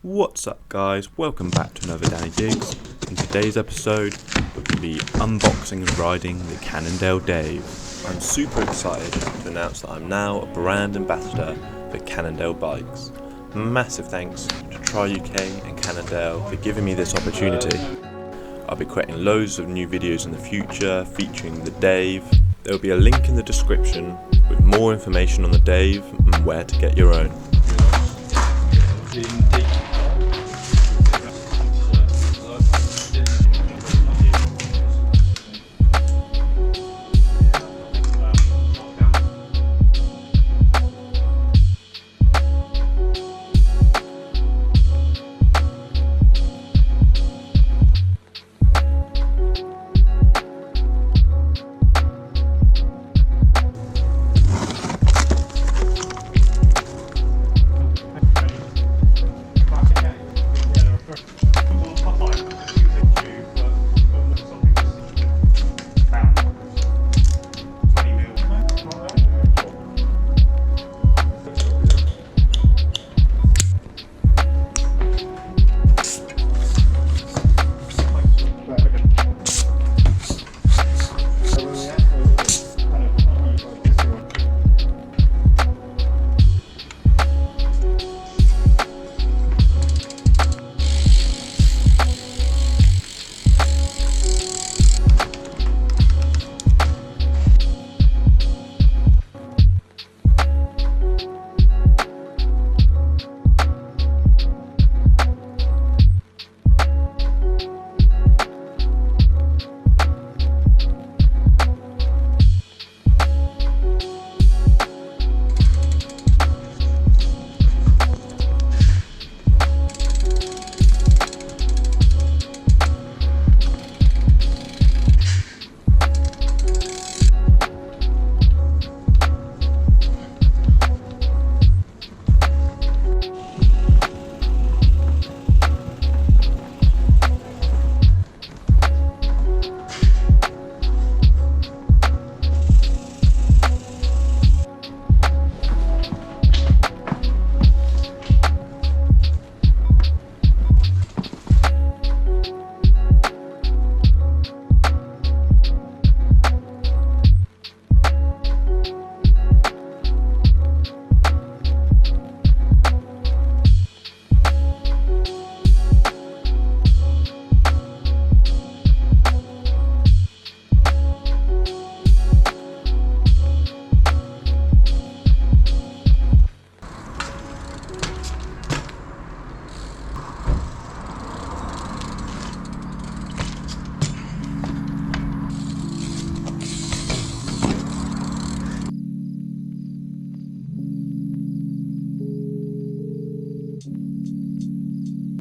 What's up guys, welcome back to another Danny Digs. In today's episode we're going to be unboxing and riding the Cannondale Dave. I'm super excited to announce that I'm now a brand ambassador for Cannondale bikes. Massive thanks to Try UK and Cannondale for giving me this opportunity. I'll be creating loads of new videos in the future featuring the Dave. There will be a link in the description with more information on the Dave and where to get your own.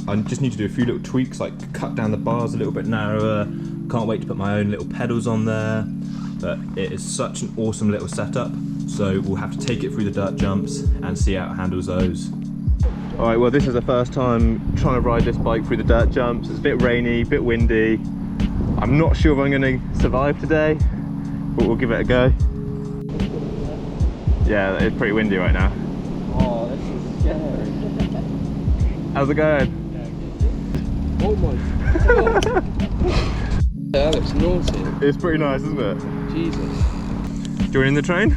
I just need to do a few little tweaks, like cut down the bars a little bit narrower. Can't wait to put my own little pedals on there. But it is such an awesome little setup, so we'll have to take it through the dirt jumps and see how it handles those. Alright, well this is the first time trying to ride this bike through the dirt jumps. It's a bit rainy, a bit windy. I'm not sure if I'm going to survive today, but we'll give it a go. Yeah, it's pretty windy right now. Oh, this is scary. How's it going? Oh my god. That looks naughty. It's pretty nice, isn't it? Jesus. Joining the train?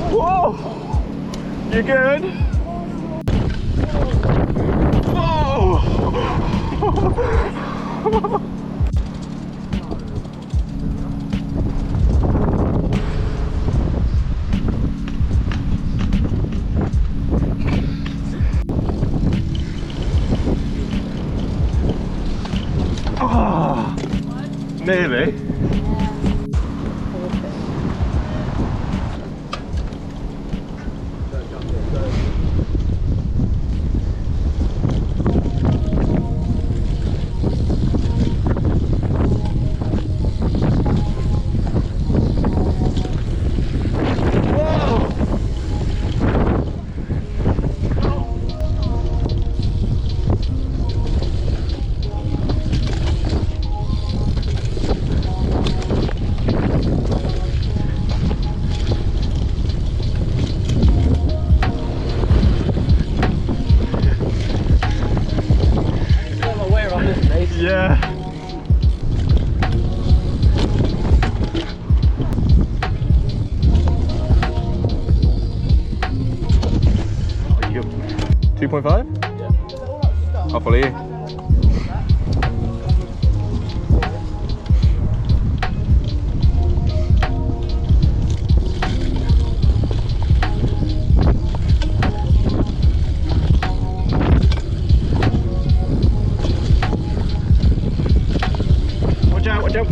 Whoa! You good? Whoa! Oh, nearly. 2.5? Yeah. I'll follow you. Watch out, watch out.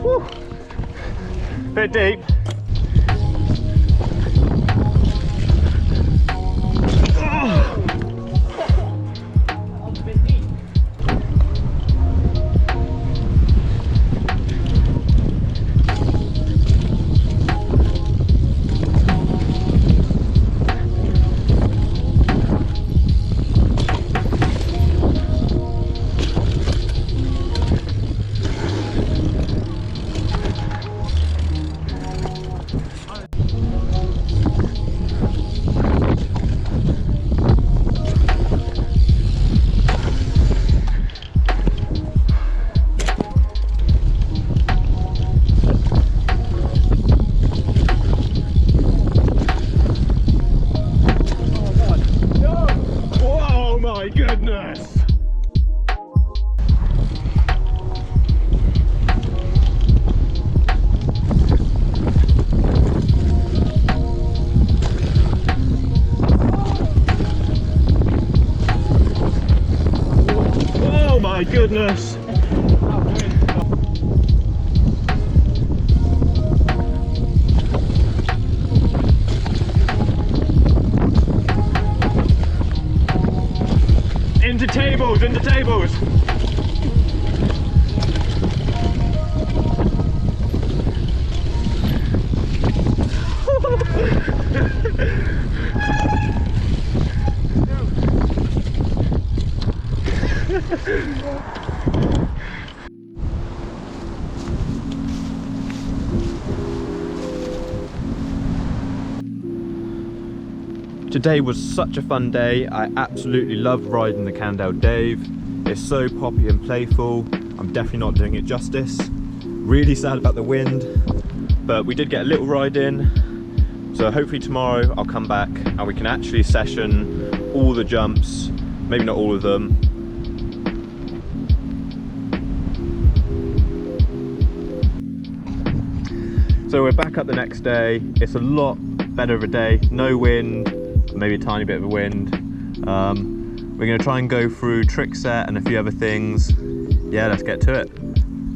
Woo. Bit deep. Oh my goodness! Oh my goodness! Into tables, into tables! Today was such a fun day. I absolutely loved riding the Cannondale Dave. It's so poppy and playful. I'm definitely not doing it justice. Really sad about the wind, but we did get a little ride in. So hopefully tomorrow I'll come back and we can actually session all the jumps, maybe not all of them. So we're back up the next day. It's a lot better of a day, no wind, maybe a tiny bit of a wind. We're going to try and go through trick set and a few other things. Yeah, let's get to it.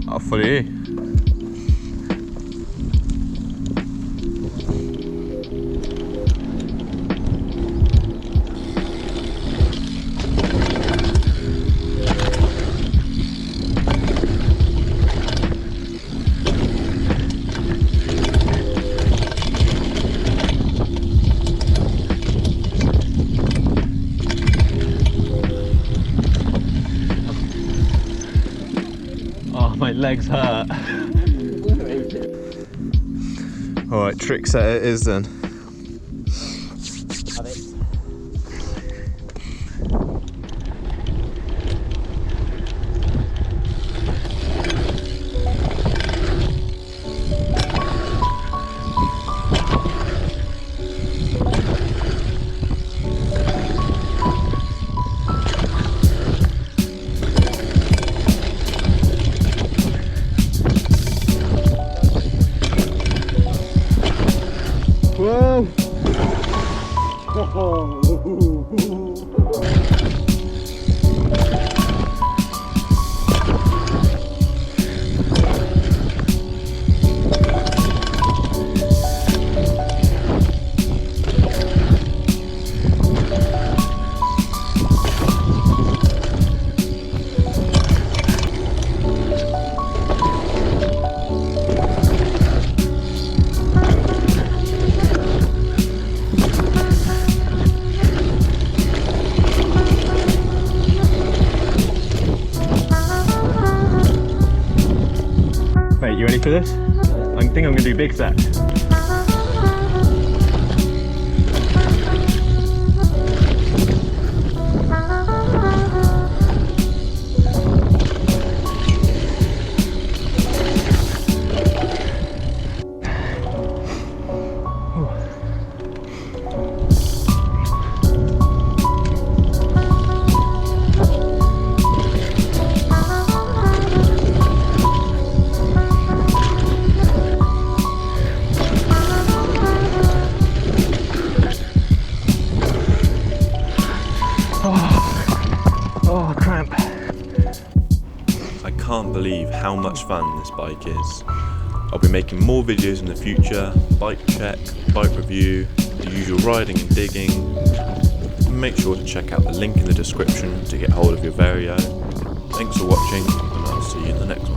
I'll follow you. My legs hurt. Alright, trick set it is then. Whoa! Mate, you ready for this? I think I'm going to do big set. can't believe how much fun this bike is. I'll be making more videos in the future, bike check, bike review, the usual riding and digging. Make sure to check out the link in the description to get hold of your very own. Thanks for watching, and I'll see you in the next one.